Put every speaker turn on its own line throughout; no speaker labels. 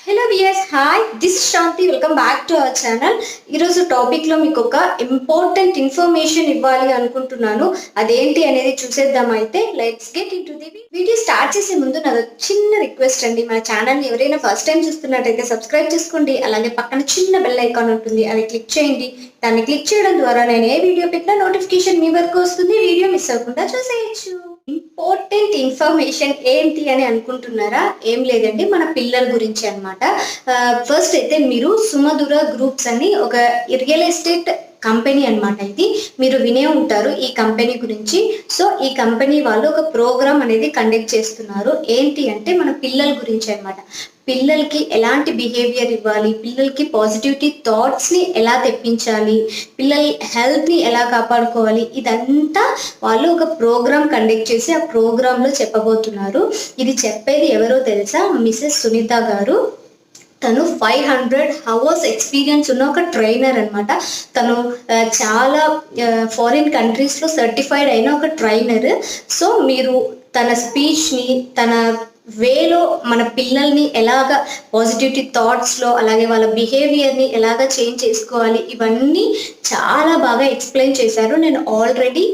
Hello viewers hi this Shanti welcome back to our channel. ఈరోజు టాపిక్లో మీకు ఒక ఇంపార్టెంట్ ఇన్ఫర్మేషన్ ఇవ్వాలి అనుకుంటున్నాను. అదేంటి అనేది చూసేద్దాం. అయితే let's get in to the video. Start చేసే ముందు నాది చిన్న రిక్వెస్ట్ అండి, మన ఛానల్ని ఎవరైనా ఫస్ట్ టైం చూస్తున్నట్టయితే సబ్స్క్రైబ్ చేసుకోండి. అలాగే పక్కన చిన్న బెల్ ఐకాన్ ఉంటుంది, అది క్లిక్ చేయండి. దాన్ని క్లిక్ చేయడం ద్వారా నేను ఏ వీడియో పెట్టినా నోటిఫికేషన్ మీ వరకు వస్తుంది. వీడియో మిస్ అవ్వకుండా చూసేయచ్చు. ఇంపార్టెంట్ ఇన్ఫర్మేషన్ ఏంటి అని అనుకుంటున్నారా? ఏం లేదండి, మన పిల్లల గురించి అనమాట. ఫస్ట్ అయితే మీరు సుమధుర గ్రూప్స్ అని ఒక రియల్ ఎస్టేట్ కంపెనీ అనమాట. ఇది మీరు వినే ఉంటారు ఈ కంపెనీ గురించి. సో ఈ కంపెనీ వాళ్ళు ఒక ప్రోగ్రామ్ అనేది కండక్ట్ చేస్తున్నారు. ఏంటి అంటే మన పిల్లల గురించి అనమాట. పిల్లలకి ఎలాంటి బిహేవియర్ ఇవ్వాలి, పిల్లలకి పాజిటివిటీ థాట్స్ని ఎలా తెప్పించాలి, పిల్లల హెల్త్ని ఎలా కాపాడుకోవాలి, ఇదంతా వాళ్ళు ఒక ప్రోగ్రామ్ కండక్ట్ చేసి ఆ ప్రోగ్రాంలో చెప్పబోతున్నారు. ఇది చెప్పేది ఎవరో తెలుసా? మిసెస్ సునీత గారు. తను 500 hours ఎక్స్పీరియన్స్ ఉన్న ఒక ట్రైనర్ అనమాట. తను చాలా ఫారిన్ కంట్రీస్లో సర్టిఫైడ్ అయిన ఒక ట్రైనర్. సో మీరు తన స్పీచ్ని, తన వేలో మన పిల్లల్ని ఎలాగ పాజిటివిటీ థాట్స్లో, అలాగే వాళ్ళ బిహేవియర్ని ఎలాగ చేంజ్ చేసుకోవాలి, ఇవన్నీ చాలా బాగా ఎక్స్ప్లెయిన్ చేశారు. నేను ఆల్రెడీ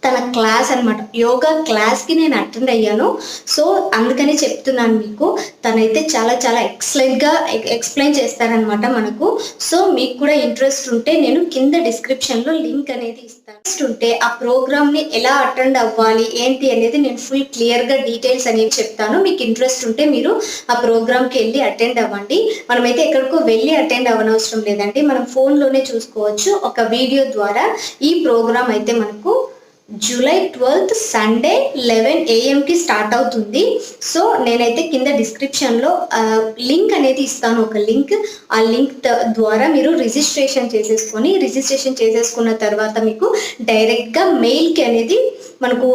తన క్లాస్ అనమాట, యోగా క్లాస్కి నేను అటెండ్ అయ్యాను. సో అందుకని చెప్తున్నాను మీకు. తనైతే చాలా చాలా ఎక్సలెంట్గా ఎక్స్ప్లెయిన్ చేస్తారనమాట మనకు. సో మీకు కూడా ఇంట్రెస్ట్ ఉంటే నేను కింద డిస్క్రిప్షన్లో లింక్ అనేది ఇస్తాను. ఇంట్రెస్ట్ ఉంటే ఆ ప్రోగ్రామ్ని ఎలా అటెండ్ అవ్వాలి ఏంటి అనేది నేను ఫుల్ క్లియర్గా డీటెయిల్స్ అనేవి చెప్తాను. మీకు ఇంట్రెస్ట్ ఉంటే మీరు ఆ ప్రోగ్రామ్కి వెళ్ళి అటెండ్ అవ్వండి. మనమైతే ఎక్కడికో వెళ్ళి అటెండ్ అవ్వనవసరం లేదండి, మనం ఫోన్లోనే చూసుకోవచ్చు. ఒక వీడియో ద్వారా ఈ ప్రోగ్రామ్ అయితే మనకు July 12th Sunday 11 AM start అవుతుంది. సో నేనైతే కింద డిస్క్రిప్షన్లో లింక్ అనేది ఇస్తాను, ఒక లింక్. ఆ లింక్ ద్వారా మీరు రిజిస్ట్రేషన్ చేసేసుకున్న తర్వాత మీకు డైరెక్ట్గా మెయిల్కి అనేది మనకు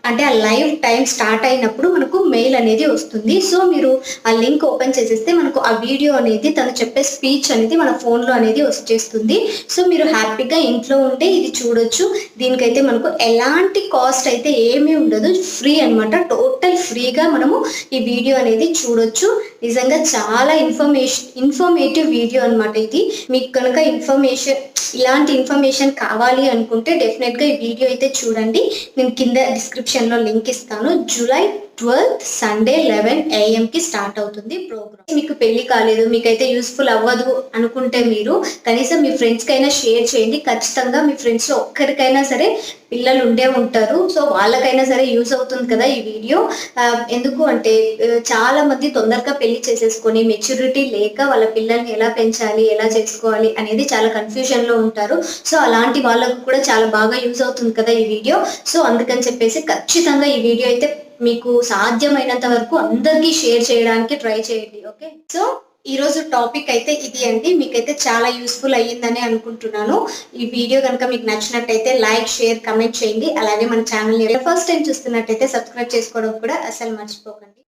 అంటే ఆ లైవ్ టైం స్టార్ట్ అయినప్పుడు మనకు మెయిల్ అనేది వస్తుంది. సో మీరు ఆ లింక్ ఓపెన్ చేసేస్తే మనకు ఆ వీడియో అనేది, తను చెప్పే స్పీచ్ అనేది మన ఫోన్లో అనేది వచ్చేస్తుంది. సో మీరు హ్యాపీగా ఇంట్లో ఉంటే ఇది చూడొచ్చు. దీనికైతే మనకు ఎలాంటి కాస్ట్ అయితే ఏమీ ఉండదు, ఫ్రీ అనమాట. టోటల్ ఫ్రీగా మనము ఈ వీడియో అనేది చూడొచ్చు. నిజంగా చాలా ఇన్ఫర్మేటివ్ వీడియో అనమాట ఇది. మీకు కనుక ఇలాంటి ఇన్ఫర్మేషన్ కావాలి అనుకుంటే డెఫినెట్గా ఈ వీడియో అయితే చూడండి. నేను కింద డిస్క్రిప్షన్లో లింక్ ఇస్తాను. July 12th Sunday 11 AM start అవుతుంది ప్రోగ్రామ్. మీకు పెళ్లి కాలేదు, మీకైతే యూస్ఫుల్ అవ్వదు అనుకుంటే మీరు కనీసం మీ ఫ్రెండ్స్కైనా షేర్ చేయండి. ఖచ్చితంగా మీ ఫ్రెండ్స్లో ఒక్కరికైనా సరే పిల్లలు ఉండే ఉంటారు. సో వాళ్ళకైనా సరే యూస్ అవుతుంది కదా ఈ వీడియో. ఎందుకు అంటే చాలా మంది తొందరగా పెళ్లి చేసేసుకొని మెచ్యూరిటీ లేక వాళ్ళ పిల్లల్ని ఎలా పెంచాలి, ఎలా చేసుకోవాలి అనేది చాలా కన్ఫ్యూజన్లో ఉంటారు. సో అలాంటి వాళ్ళకు కూడా చాలా బాగా యూజ్ అవుతుంది కదా ఈ వీడియో. సో అందుకని చెప్పేసి ఖచ్చితంగా ఈ వీడియో అయితే మీకు సాధ్యమైనంత వరకు అందరికీ షేర్ చేయడానికి ట్రై చేయండి. ఓకే, సో ఈరోజు టాపిక్ అయితే ఇది అండి. మీకైతే చాలా యూస్ఫుల్ అయ్యిందని అనుకుంటున్నాను. ఈ వీడియో కనుక మీకు నచ్చినట్టయితే లైక్, షేర్, కమెంట్ చేయండి. అలాగే మన ఛానల్ని ఫస్ట్ టైం చూస్తున్నట్టయితే సబ్స్క్రైబ్ చేసుకోవడం కూడా అసలు మర్చిపోకండి.